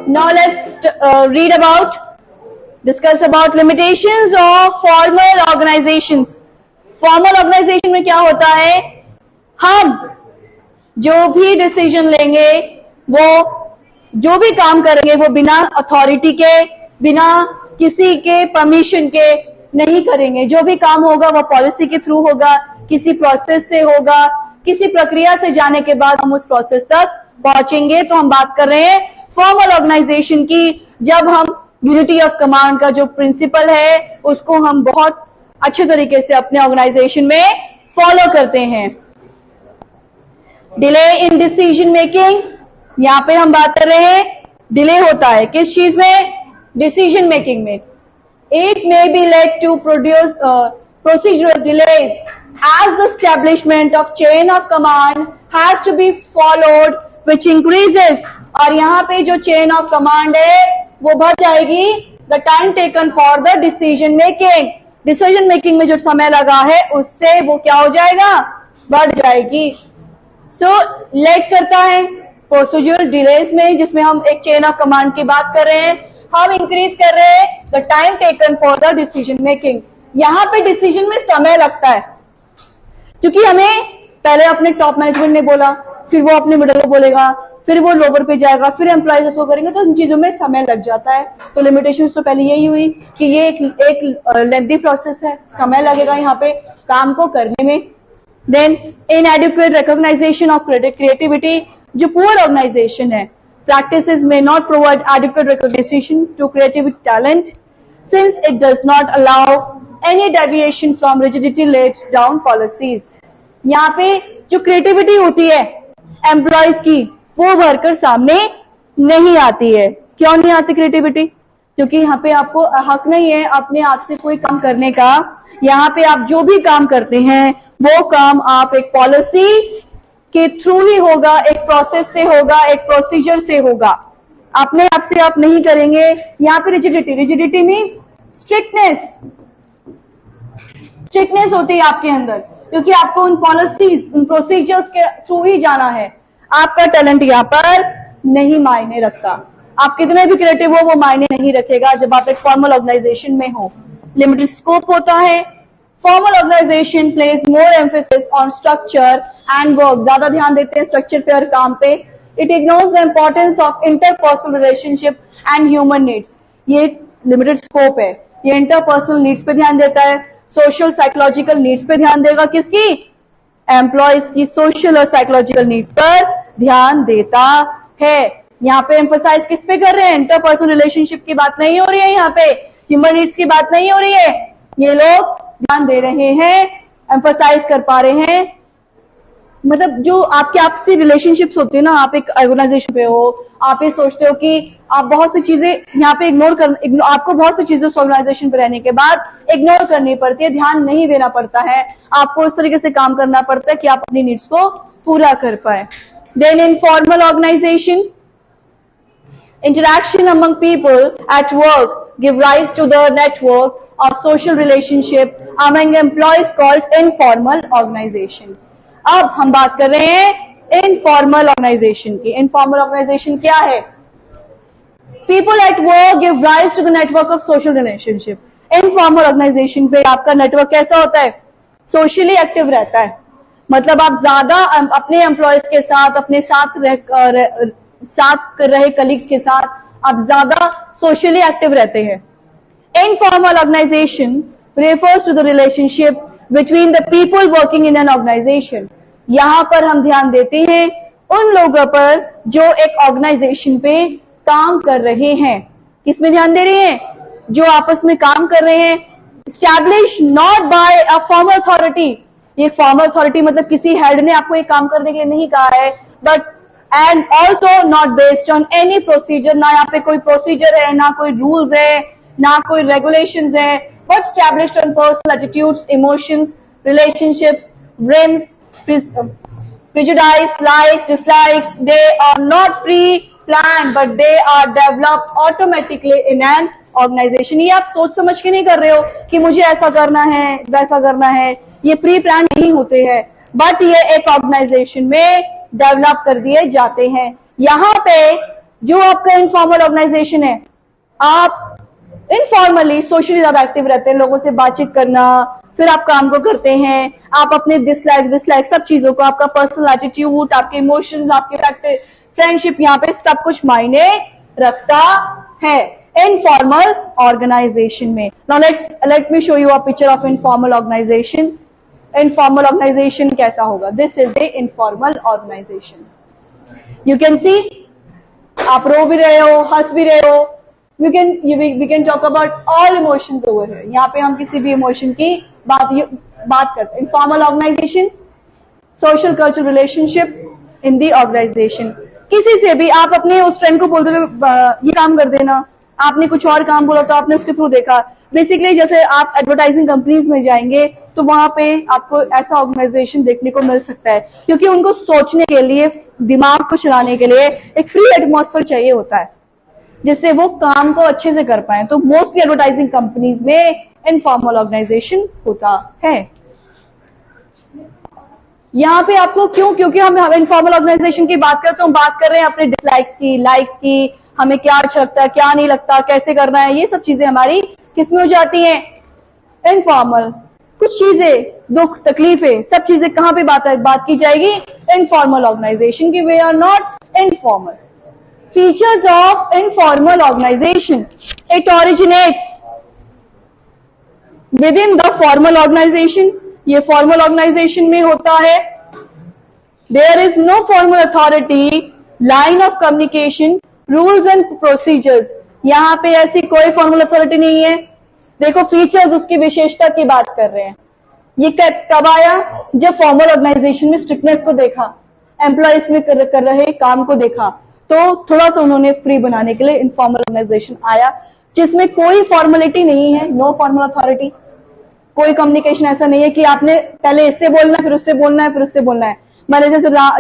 Now let's discuss about limitations of formal organizations. Formal organisation में क्या होता है, हम जो भी डिसीजन लेंगे, वो जो भी काम करेंगे, वो बिना अथॉरिटी के, बिना किसी के परमिशन के नहीं करेंगे. जो भी काम होगा वो पॉलिसी के थ्रू होगा, किसी प्रोसेस से होगा, किसी प्रक्रिया से जाने के बाद हम उस प्रोसेस तक पहुंचेंगे. तो हम बात कर रहे हैं फॉर्मल ऑर्गेनाइजेशन की. जब हम यूनिटी ऑफ कमांड का जो प्रिंसिपल है उसको हम बहुत अच्छे तरीके से अपने ऑर्गेनाइजेशन में फॉलो करते हैं. डिले इन डिसीजन मेकिंग, यहां पे हम बात कर रहे हैं डिले होता है किस चीज में, डिसीजन मेकिंग में. It may be lead to produce procedural delays as the establishment of chain of command has to be followed which increases. और यहां पे जो chain of command है वो बढ़ जाएगी, the time taken for the decision making. Decision making में जो समय लगा है उससे वो क्या हो जाएगा, बढ़ जाएगी. सो लेट करता है प्रोसीजरल डिलेस में, जिसमें हम एक चेन ऑफ कमांड की बात कर रहे हैं. हम इंक्रीज कर रहे हैं the time taken for the decision making. यहां पे डिसीजन में समय लगता है क्योंकि हमें पहले अपने टॉप मैनेजमेंट ने बोला, फिर वो अपने मिडल को बोलेगा, फिर वो लोअर पे जाएगा, फिर एम्प्लॉइज उसको करेंगे, तो इन चीजों में समय लग जाता है. तो लिमिटेशन तो पहले यही हुई कि ये एक लेंथी प्रोसेस है, समय लगेगा यहाँ पे काम को करने में. Then inadequate recognization of creativity, जो पुअर ऑर्गेनाइजेशन है, practices may not provide adequate recognition to creative talent since it does not allow any deviation from rigidity laid down policies. यहाँ पे जो क्रिएटिविटी होती है एम्प्लॉयज की वो भरकर सामने नहीं आती है. क्यों नहीं आती क्रिएटिविटी? क्योंकि यहाँ पे आपको हक नहीं है अपने आप से कोई काम करने का. यहाँ पे आप जो भी काम करते हैं वो काम आप एक पॉलिसी के थ्रू ही होगा, एक प्रोसेस से होगा, एक प्रोसीजर से होगा. अपने आप से आप नहीं करेंगे. यहाँ पे रिजिडिटी मीन्स स्ट्रिक्टनेस होती है आपके अंदर, क्योंकि आपको उन पॉलिसीज, उन प्रोसीजर्स के थ्रू ही जाना है. आपका टैलेंट यहाँ पर नहीं मायने रखता. आप कितने भी क्रिएटिव हो वो मायने नहीं रखेगा जब आप एक फॉर्मल ऑर्गेनाइजेशन में हो. लिमिटेड स्कोप होता है. Formal organization place more emphasis on structure and work, ज्यादा ध्यान देते हैं स्ट्रक्चर पे और काम पे. It ignores the importance of interpersonal relationship and human needs. ये लिमिटेड स्कोप है, ये इंटरपर्सनल नीड्स पे ध्यान देता है, सोशल साइकोलॉजिकल नीड्स पे ध्यान देगा. किसकी? एम्प्लॉयज की सोशल और साइकोलॉजिकल नीड्स पर ध्यान देता है. यहाँ पे एम्फसाइज किस पे कर रहे हैं? इंटरपर्सनल रिलेशनशिप की बात नहीं हो रही है, यहाँ पे ह्यूमन नीड्स की बात नहीं हो रही है. ये लोग ध्यान दे रहे हैं, एम्फसाइज कर पा रहे हैं. मतलब जो आपके आपसी रिलेशनशिप्स होती है ना, आप एक ऑर्गेनाइजेशन पे हो, आप ये सोचते हो कि आप बहुत सी चीजें यहाँ पे आपको बहुत सी चीजें ऑर्गेनाइजेशन पे रहने के बाद इग्नोर करनी पड़ती है, ध्यान नहीं देना पड़ता है. आपको इस तरीके से काम करना पड़ता है कि आप अपनी नीड्स को पूरा कर पाए. Then in formal organization, interaction among people at work give rise to the network of social relationship among employees called informal organization. अब हम बात कर रहे हैं इनफॉर्मल ऑर्गेनाइजेशन की. इनफॉर्मल ऑर्गेनाइजेशन क्या है? People at work give rise to the network of social relationship. Informal organization पे आपका नेटवर्क कैसा होता है? सोशली एक्टिव रहता है. मतलब आप ज्यादा अपने एम्प्लॉयज के साथ, अपने साथ रहे कलीग्स के साथ आप ज्यादा सोशली एक्टिव रहते हैं. Informal organization refers to the relationship between the people working in an organization. यहां पर हम ध्यान देते हैं उन लोगों पर जो एक ऑर्गेनाइजेशन पे काम कर रहे हैं. किसमें ध्यान दे रहे हैं? जो आपस में काम कर रहे हैं. Establish not by a formal authority. ये फॉर्मल अथॉरिटी मतलब किसी हेड ने आपको एक काम करने के लिए नहीं कहा है, but and also not based on any procedure. ना यहाँ पे कोई प्रोसीजर है, ना कोई रूल्स है, ना कोई रेगुलेशंस है, but established on personal attitudes, emotions, relationships, whims, prejudice, likes, dislikes. They are not pre-planned, but they are developed automatically in an organization. ये आप सोच समझ के नहीं कर रहे हो कि मुझे ऐसा करना है, वैसा करना है. ये प्री प्लान नहीं होते हैं, बट ये एक ऑर्गेनाइजेशन में डेवलप कर दिए जाते हैं. यहाँ पे जो आपका इनफॉर्मल ऑर्गेनाइजेशन है, आप इनफॉर्मली सोशली ज्यादा एक्टिव रहते हैं, लोगों से बातचीत करना, फिर आप काम को करते हैं, आप अपने डिसलाइक सब चीजों को, आपका पर्सनल एटीट्यूड, आपके इमोशंस, आपके फ्रेंडशिप, यहाँ पे सब कुछ मायने रखता है इनफॉर्मल ऑर्गेनाइजेशन में. Now let me show you a picture of informal organisation. Informal organisation कैसा होगा? This is the informal organisation. You can see, आप रो भी रहे हो, हंस भी रहे हो. we can talk about all emotions over here. यहाँ पे हम किसी भी इमोशन की बात करते हैं. Informal organisation, social culture relationship in the organisation. किसी से भी आप अपने उस फ्रेंड को बोलते हो ये काम कर देना, आपने कुछ और काम बोला तो आपने उसके थ्रू देखा. बेसिकली जैसे आप एडवर्टाइजिंग कंपनीज में जाएंगे तो वहां पे आपको ऐसा ऑर्गेनाइजेशन देखने को मिल सकता है, क्योंकि उनको सोचने के लिए, दिमाग को चलाने के लिए एक फ्री एटमॉस्फेयर चाहिए होता है जिससे वो काम को अच्छे से कर पाए. तो मोस्टली एडवर्टाइजिंग कंपनीज में इनफॉर्मल ऑर्गेनाइजेशन होता है. यहाँ पे आपको क्यों, क्योंकि हम इनफॉर्मल ऑर्गेनाइजेशन की बात करते हैं, हम बात कर रहे हैं अपने डिसलाइक्स की, लाइक्स की, हमें क्या अच्छा लगता है, क्या नहीं लगता, कैसे करना है, ये सब चीजें हमारी किसमें हो जाती हैं? इनफॉर्मल. कुछ चीजें, दुख, तकलीफें, सब चीजें कहां पे बात की जाएगी? इनफॉर्मल ऑर्गेनाइजेशन की. We are not informal. Features of informal organization. It originates within the formal organization. ये formal organization में होता है. There is no formal authority, line of communication, rules and procedures. यहाँ पे ऐसी कोई formal authority नहीं है. देखो features, उसकी विशेषता की बात कर रहे हैं. ये कब आया? जब formal organization में strictness को देखा, employees में कर रहे काम को देखा, तो थोड़ा सा उन्होंने फ्री बनाने के लिए इनफॉर्मल ऑर्गेनाइजेशन आया, जिसमें कोई फॉर्मेलिटी नहीं है, नो फॉर्मल अथॉरिटी. कोई कम्युनिकेशन ऐसा नहीं है कि आपने पहले इससे बोलना, फिर उससे बोलना है, फिर उससे बोलना है. मैंने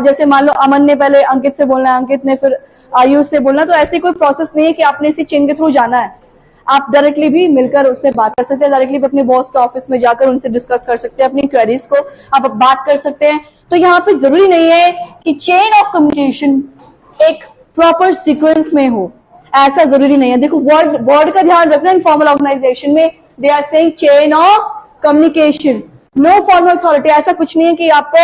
जैसे मान लो अमन ने पहले अंकित से बोलना है, अंकित ने फिर आयुष से बोलना. तो ऐसी कोई प्रोसेस नहीं है कि आपने इसी चेन के थ्रू जाना है. आप डायरेक्टली भी मिलकर उससे बात कर सकते हैं, डायरेक्टली भी अपने बॉस के ऑफिस में जाकर उनसे डिस्कस कर सकते हैं, अपनी क्वेरीज को आप बात कर सकते हैं. तो यहाँ पे जरूरी नहीं है कि चेन ऑफ कम्युनिकेशन एक प्रॉपर सीक्वेंस में हो, ऐसा जरूरी नहीं है. देखो वर्ड का ध्यान रखना. इनफॉर्मल ऑर्गेनाइजेशन में they are saying chain of communication, no formal authority. ऐसा कुछ नहीं है कि आपको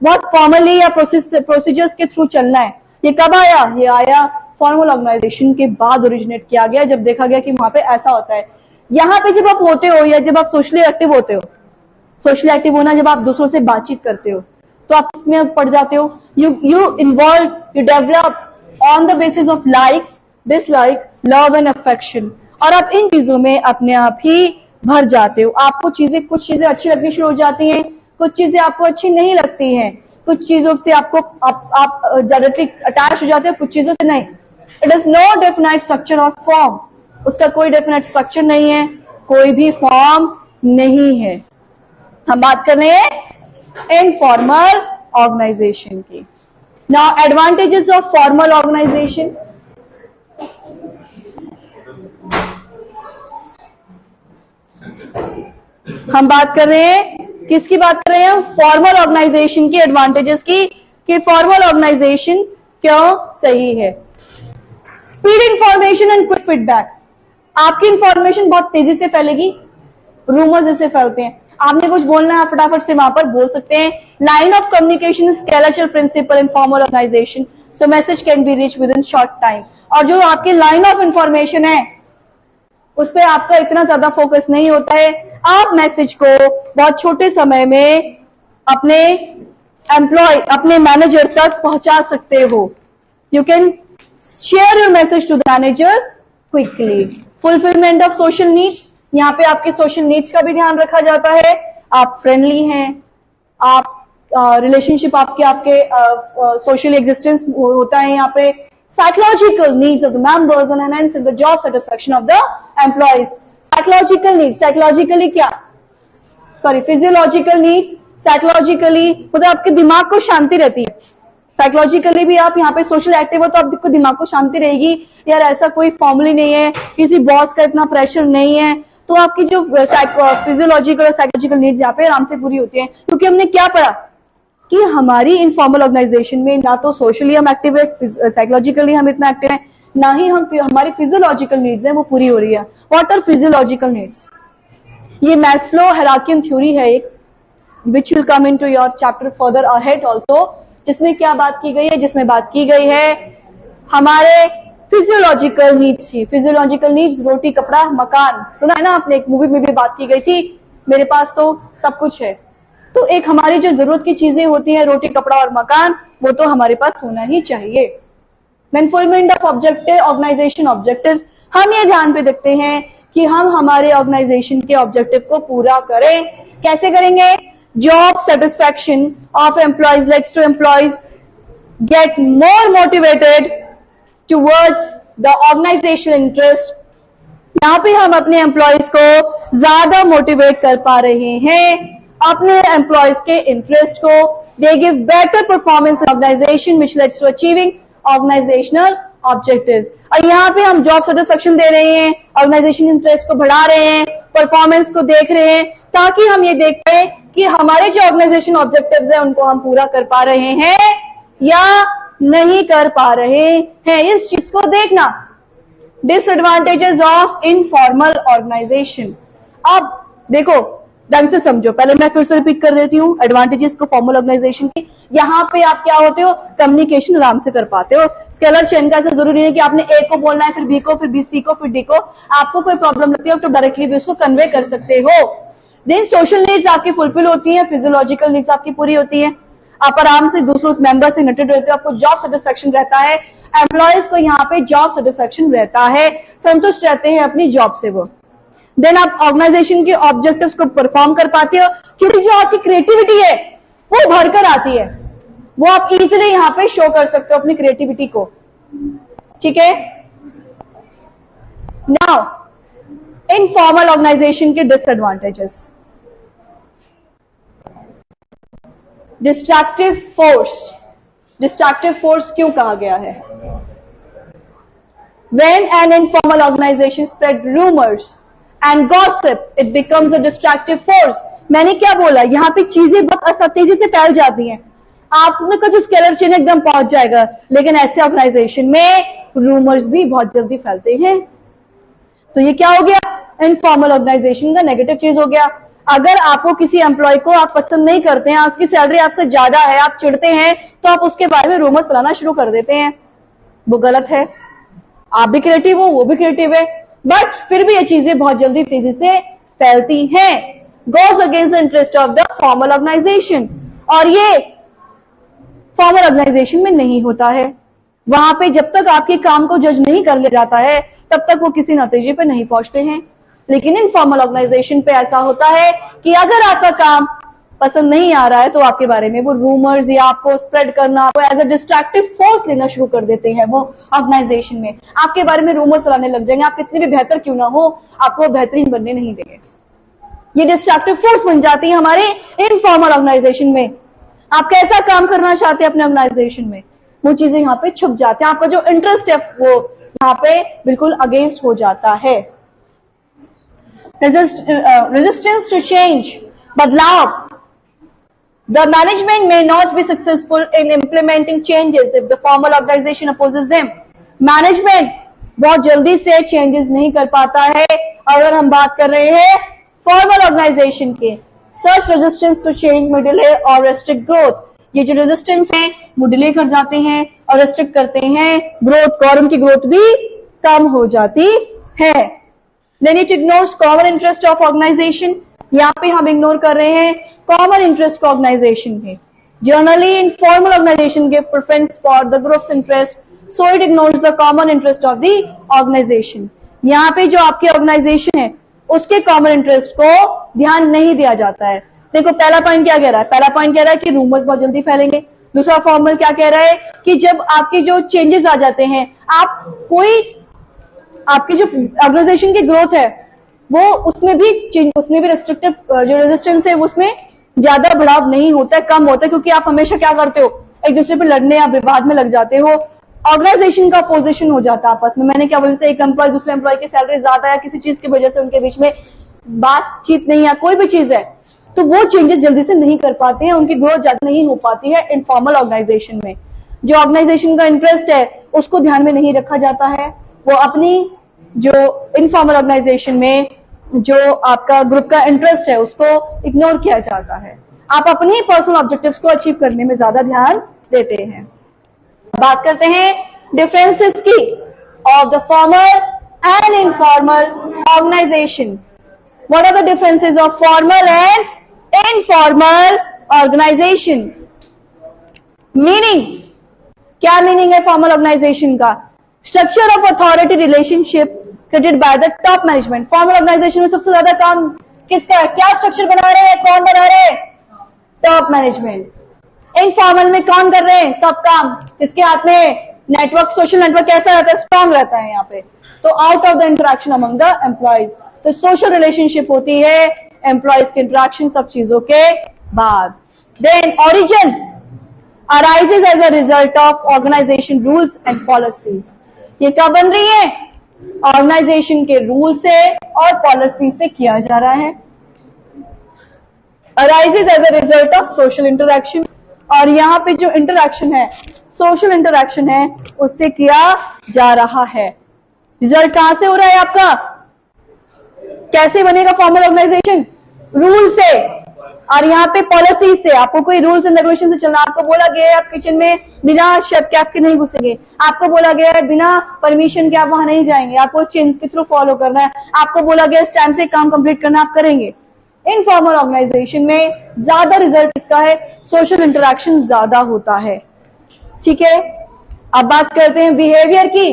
बहुत फॉर्मली या प्रोसीजर्स के थ्रू चलना है. ये कब आया? ये आया फॉर्मल ऑर्गेनाइजेशन के बाद ओरिजिनेट किया गया, जब देखा गया कि वहां पे ऐसा होता है. यहाँ पे जब आप होते हो या जब आप सोशली एक्टिव होते हो, सोशली एक्टिव होना जब आप दूसरों से बातचीत करते हो, तो आप इसमें पड़ जाते हो. You involve, you develop on the basis of likes, dislike, love and affection. और आप इन चीजों में अपने आप ही भर जाते हो. आपको कुछ चीजें अच्छी लगनी शुरू हो जाती हैं, कुछ चीजें आपको अच्छी नहीं लगती हैं, कुछ चीजों से आपको आप डायरेक्टली अटैच हो जाते हो, कुछ चीजों से नहीं. It is no definite structure और फॉर्म. उसका कोई डेफिनाइट स्ट्रक्चर नहीं है, कोई भी फॉर्म नहीं है. हम बात कर रहे हैं इनफॉर्मल ऑर्गेनाइजेशन की. Now, advantages of formal organization. हम बात कर रहे हैं, किसकी बात कर रहे हैं? फॉर्मल ऑर्गेनाइजेशन की एडवांटेजेस की, कि फॉर्मल ऑर्गेनाइजेशन क्यों सही है. Speed information and quick feedback. आपकी इंफॉर्मेशन बहुत तेजी से फैलेगी, रूमर्स जैसे फैलते हैं. आपने कुछ बोलना है, आप फटाफट से वहां पर बोल सकते हैं. Line of communication skeletal principle in formal organisation, so message can be reach within short time. और जो आपकी लाइन ऑफ इंफॉर्मेशन है उस पर आपका इतना ज्यादा फोकस नहीं होता है. आप मैसेज को बहुत छोटे समय में अपने मैनेजर तक पहुंचा सकते हो. You can share your message to the manager quickly. Fulfilment of social needs. यहाँ पे आपके सोशल नीड्स का भी ध्यान रखा जाता है. आप फ्रेंडली हैं, आप रिलेशनशिप आपके सोशल एग्जिस्टेंस होता है यहाँ पे. Psychological needs of the members and enhancing the job satisfaction of the employees. Psychological needs, psychologically क्या, सॉरी फिजियोलॉजिकल नीड्स. साइकोलॉजिकली मतलब आपके दिमाग को शांति रहती है. साइकोलॉजिकली भी आप यहाँ पे सोशल एक्टिव हो तो आपको दिमाग को शांति रहेगी. यार ऐसा कोई फॉर्मली नहीं है, किसी बॉस का इतना प्रेशर नहीं है, तो आपकी जो फिजियोलॉजिकल और साइकोलॉजिकल नीड्स यहाँ पे आराम से पूरी होती हैं. क्योंकि हमने क्या पढ़ा कि हमारी इनफॉर्मल ऑर्गेनाइजेशन में ना तो सोशली हम एक्टिव है, साइकोलॉजिकली हम इतना एक्टिव है, ना ही हमारी फिजियोलॉजिकल नीड्स है वो पूरी हो रही है। What are physiological needs? ये मैस्लो हायरार्कियन थ्योरी है एक, which will come into your chapter further ahead also, जिसमें क्या बात की गई है? जिसमें बात की गई है हमारे फिजियोलॉजिकल नीड्स की। फिजियोलॉजिकल नीड्स रोटी, कपड़ा, मकान, सुना है ना आपने, एक मूवी में भी बात की गई थी, मेरे पास तो सब कुछ है। तो एक हमारी जो जरूरत की चीजें होती हैं, रोटी, कपड़ा और मकान, वो तो हमारे पास होना ही चाहिए। Then fulfilment of objective, organisation objectives, हम ये ध्यान पे देखते हैं कि हम हमारे ऑर्गेनाइजेशन के ऑब्जेक्टिव को पूरा करें। कैसे करेंगे? Job satisfaction of employees leads to employees get more motivated towards the organisational interest. यहां पे हम अपने एम्प्लॉयज को ज्यादा मोटिवेट कर पा रहे हैं अपने एम्प्लॉयज के इंटरेस्ट को। They give better performance organisation which leads to achieving organisational objectives. और यहाँ पे हम जॉब सेटिस्फैक्शन दे रहे हैं, ऑर्गेनाइजेशन इंटरेस्ट को बढ़ा रहे हैं, परफॉर्मेंस को देख रहे हैं, ताकि हम ये देख पाए कि हमारे जो ऑर्गेनाइजेशन ऑब्जेक्टिव्स है उनको हम पूरा कर पा रहे हैं या नहीं कर पा रहे हैं। इस चीज को देखना। Disadvantages of informal organisation. अब देखो ढंग से समझो, पहले मैं फिर से रिपीट कर देती हूँ एडवांटेजेस को फॉर्मल ऑर्गेनाइजेशन की। यहाँ पे आप क्या होते हो? कम्युनिकेशन आराम से कर पाते हो। स्केलर चेन का ऐसा जरूरी है कि आपने ए को बोलना है, फिर बी को, फिर बी सी को, फिर डी को। आपको कोई प्रॉब्लम लगती है तो डायरेक्टली भी उसको कन्वे कर सकते हो। देन सोशल नीड्स आपकी फुलफिल होती है, फिजियोलॉजिकल नीड्स आपकी पूरी होती है, आप आराम से दूसरों मेंबर से कनेक्टेड रहते हो, आपको जॉब सेटिस्फैक्शन रहता है, एम्प्लॉयज को यहाँ पे जॉब सेटिस्फैक्शन रहता है, संतुष्ट रहते हैं अपनी जॉब से वो। देन आप ऑर्गेनाइजेशन के ऑब्जेक्टिव्स को परफॉर्म कर पाते हो, क्योंकि जो आपकी क्रिएटिविटी है वो भरकर आती है, वो आप इजीली यहाँ पे शो कर सकते हो अपनी क्रिएटिविटी को। ठीक है। नाउ इनफॉर्मल ऑर्गेनाइजेशन के disadvantages. Destructive force. Destructive force क्यों कहा गया है? When an informal organization spread rumors and gossips, it becomes a distractive force. मैंने क्या बोला? यहाँ पे चीजें बहुत तेजी से फैल जाती हैं, आपने का जो स्केलर चेन एकदम पहुंच जाएगा, लेकिन ऐसे ऑर्गेनाइजेशन में रूमर्स भी बहुत जल्दी फैलते हैं। तो ये क्या हो गया? इनफॉर्मल ऑर्गेनाइजेशन का नेगेटिव चीज हो गया। अगर आपको किसी एम्प्लॉय को आप पसंद नहीं करते हैं, उसकी सैलरी आपसे ज्यादा है, आप चिढ़ते हैं, तो आप उसके बारे में रूमर्स फैलाना शुरू कर देते हैं। वो गलत है। आप भी क्रिएटिव हो, वो भी क्रिएटिव है, बट फिर भी ये चीजें बहुत जल्दी तेजी से फैलती हैं। Goes against the interest of the formal organisation. और ये फॉर्मल ऑर्गेनाइजेशन में नहीं होता है। वहां पे जब तक आपके काम को जज नहीं कर लिया जाता है, तब तक वो किसी नतीजे पे नहीं पहुंचते हैं। लेकिन इनफॉर्मल ऑर्गेनाइजेशन पे ऐसा होता है कि अगर आपका काम पसंद नहीं आ रहा है, तो आपके बारे में वो रूमर्स या आपको स्प्रेड करना, आपको एज अ डिस्ट्रैक्टिव फोर्स लेना शुरू कर देते हैं। वो ऑर्गेनाइजेशन में आपके बारे में रूमर्स फैलाने लग जाएंगे। आप कितने भी बेहतर क्यों ना हो, आपको बेहतरीन बनने नहीं देंगे। ये डिस्ट्रैक्टिव फोर्स बन जाती है हमारे इनफॉर्मल ऑर्गेनाइजेशन में। आप कैसा काम करना चाहते हैं अपने ऑर्गेनाइजेशन में, वो चीजें यहाँ पे छुप जाती हैं। आपका जो इंटरेस्ट है वो यहाँ पे बिल्कुल अगेंस्ट हो जाता है। रेजिस्टेंस टू चेंज, बदलाव। The management may not be successful in implementing changes if the formal organization opposes them. Management बहुत जल्दी से changes नहीं कर पाता है अगर हम बात कर रहे हैं formal organization के। Such resistance to change may delay or restrict growth. ये जो resistance है वो डिले कर जाते हैं और restrict करते हैं growth को, और उनकी growth भी कम हो जाती है। Then it ignores common interest of organization. यहाँ पे हम इग्नोर कर रहे हैं कॉमन इंटरेस्ट को ऑर्गेनाइजेशन के। Generally informal organisation give preference for the groups interest, so it ignores the common interest of the organisation. यहाँ पे जो आपकी ऑर्गेनाइजेशन है उसके कॉमन इंटरेस्ट को ध्यान नहीं दिया जाता है। देखो पहला पॉइंट क्या कह रहा है? पहला पॉइंट कह रहा है कि रूमर्स बहुत जल्दी फैलेंगे। दूसरा फॉर्मल क्या कह रहा है कि जब आपके जो चेंजेस आ जाते हैं, आप कोई आपकी जो ऑर्गेनाइजेशन की ग्रोथ है वो उसमें भी रेस्ट्रिक्टिव जो रेजिस्टेंस है उसमें ज्यादा बढ़ाव नहीं होता है, कम होता है, क्योंकि आप हमेशा क्या करते हो? एक दूसरे पे लड़ने या विवाद में लग जाते हो। ऑर्गेनाइजेशन का अपोजिशन हो जाता है आपस में। मैंने क्या बोला, जैसे एक एम्प्लॉय दूसरे एम्प्लॉय की सैलरी ज्यादा है, किसी चीज की वजह से उनके बीच में बातचीत नहीं है, कोई भी चीज है, तो वो चेंजेस जल्दी से नहीं कर पाते हैं, उनकी ग्रोथ ज्यादा नहीं हो पाती है इनफॉर्मल ऑर्गेनाइजेशन में। जो ऑर्गेनाइजेशन का इंटरेस्ट है उसको ध्यान में नहीं रखा जाता है। वो अपनी जो इनफॉर्मल ऑर्गेनाइजेशन में जो आपका ग्रुप का इंटरेस्ट है उसको इग्नोर किया जाता है। आप अपनी पर्सनल ऑब्जेक्टिव्स को अचीव करने में ज्यादा ध्यान देते हैं। बात करते हैं डिफरेंसेस की of the formal and informal organisation. What are the differences of formal and informal organisation? Meaning, क्या मीनिंग है फॉर्मल ऑर्गेनाइजेशन का? Structure of authority relationship created by the top management. Formal organisation में सबसे ज्यादा काम किसका है? क्या स्ट्रक्चर बना रहे हैं? कौन बना रहे हैं? Top management. इनफॉर्मल में कौन कर रहे हैं सब काम? किसके हाथ में? नेटवर्क, सोशल नेटवर्क कैसा रहता है? स्ट्रांग रहता है यहाँ पे। तो out of the interaction among the employees, तो सोशल रिलेशनशिप होती है एम्प्लॉयज के इंटरेक्शन सब चीजों के बाद। Then origin arises as a result of organization rules and policies। ये क्या बन रही है? ऑर्गेनाइजेशन के रूल से और पॉलिसी से किया जा रहा है। arises as a result of social interaction, और यहाँ पे जो इंटरैक्शन है, सोशल इंटरैक्शन है, उससे किया जा रहा है। रिजल्ट कहां से हो रहा है आपका? कैसे बनेगा फॉर्मल ऑर्गेनाइजेशन? रूल से, और यहाँ पे पॉलिसी से। आपको कोई रूल्स एंड रेगुलेशन से चलना, आपको बोला गया है आप किचन में बिना शेफ के आपके नहीं घुसेंगे, आपको बोला गया है बिना परमिशन के आप वहां नहीं जाएंगे, आपको चेंज के थ्रू फॉलो करना है, आपको बोला गया इस टाइम से काम कंप्लीट करना, आप करेंगे। इनफॉर्मल ऑर्गेनाइजेशन में ज्यादा रिजल्ट इसका है, सोशल इंटरेक्शन ज्यादा होता है। ठीक है, अब बात करते हैं बिहेवियर की।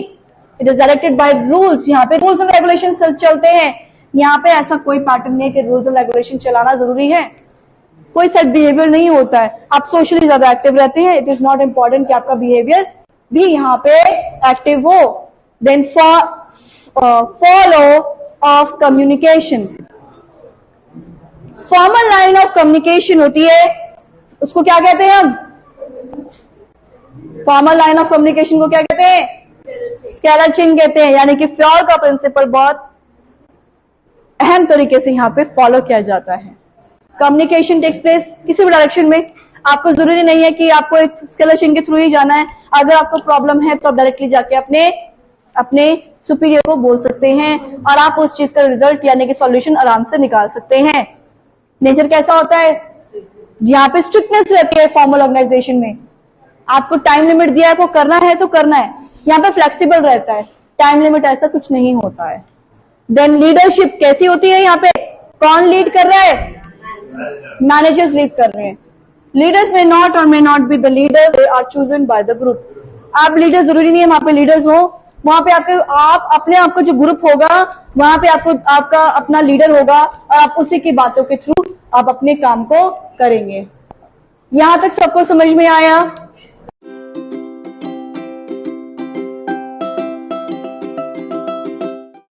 It is directed by rules. यहाँ पे रूल्स एंड रेगुलेशन चलते हैं। यहाँ पे ऐसा कोई पैटर्न नहीं है कि रूल्स एंड रेगुलेशन चलाना जरूरी है, कोई सेट बिहेवियर नहीं होता है। आप सोशली ज्यादा एक्टिव रहते हैं, इट इज नॉट इंपॉर्टेंट कि आपका बिहेवियर भी यहाँ पे एक्टिव हो। Then flow of communication. Formal line of communication होती है, उसको क्या कहते हैं हम? फॉर्मल लाइन ऑफ कम्युनिकेशन को क्या कहते हैं? स्केलेचिंग कहते हैं। यानी कि फ्योर का प्रिंसिपल बहुत अहम तरीके से यहाँ पे फॉलो किया जाता है। कम्युनिकेशन टेक्स प्लेस किसी भी डायरेक्शन में। आपको जरूरी नहीं है कि आपको एक स्केलेचिंग के थ्रू ही जाना है। अगर आपको प्रॉब्लम है तो आप डायरेक्टली जाके अपने सुपीरियर को बोल सकते हैं और आप उस चीज का रिजल्ट यानी कि सॉल्यूशन आराम से निकाल सकते हैं। नेचर कैसा होता है? यहाँ पे स्ट्रिक्टनेस रहती है फॉर्मल ऑर्गेनाइजेशन में। आपको टाइम लिमिट दिया है, आपको करना है तो करना है। यहाँ पे फ्लेक्सिबल रहता है, टाइम लिमिट ऐसा कुछ नहीं होता है। देन लीडरशिप कैसी होती है? यहाँ पे कौन लीड कर रहा है? मैनेजर्स लीड कर रहे हैं। Leaders may not or may not be the leaders, they are chosen by the group. आप लीडर जरूरी नहीं है वहां पे लीडर्स हो, वहां पे आप अपने आपका जो ग्रुप होगा वहां पे आपका अपना लीडर होगा और आप उसी की बातों के थ्रू आप अपने काम को करेंगे। यहां तक सबको समझ में आया?